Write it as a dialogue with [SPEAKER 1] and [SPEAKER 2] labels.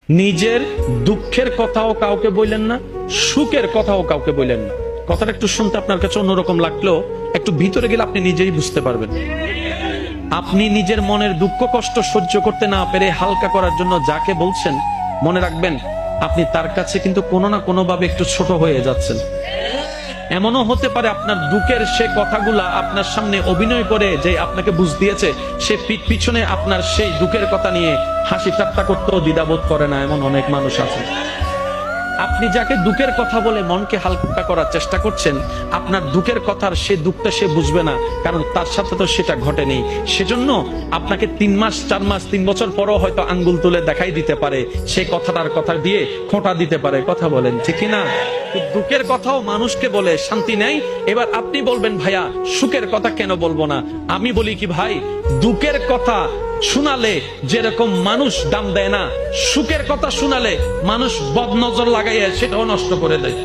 [SPEAKER 1] নিজের দুঃখের কথাও কাউকে বললেন না, সুখের কথাও কাউকে বললেন না। কথাটা একটু শুনতে আপনার কাছে অন্যরকম লাগলেও একটু ভিতরে গেলে আপনি নিজেই বুঝতে পারবেন। আপনি নিজের মনের দুঃখ কষ্ট সহ্য করতে না পেরে হালকা করার জন্য যাকে বলছেন, মনে রাখবেন আপনি তার কাছে কিন্তু কোনো না কোনো ভাবে একটু ছোট হয়ে যাচ্ছেন। এমনও হতে পারে আপনার দুঃখের সে কথাগুলা আপনার সামনে অভিনয় করে যে আপনাকে বুঝ দিয়েছে, সে পিছনে আপনার সেই দুঃখের কথা নিয়ে হাসি ঠাট্টা করতেও দ্বিধাবোধ করে না, এমন অনেক মানুষ আছে। আপনি যাকে দুঃখের কথা বলে মনকে হালকা করার চেষ্টা করছেন, আপনার দুঃখের কথার সে দুঃখটা সে বুঝবে না, কারণ তার সাথে তো সেটা ঘটেনি। সেজন্য আপনাকে 3 মাস 4 মাস 3 বছর পরও হয়তো আঙ্গুল তুলে দেখাই দিতে পারে, সেই কথাটার কথা দিয়ে খোঁটা দিতে পারে। কথা বলেন ঠিক না? দুঃখের কথাও মানুষকে বলে শান্তি নেই। এবার আপনি বলবেন ভাইয়া সুখের কথা কেন বলবো না? আমি বলি কি ভাই, দুঃখের কথা শোনালে যেরকম মানুষ দাম দেয় না, সুখের কথা শোনালে মানুষ বদনজর লাগাইয়া সেটাও নষ্ট করে দেয়।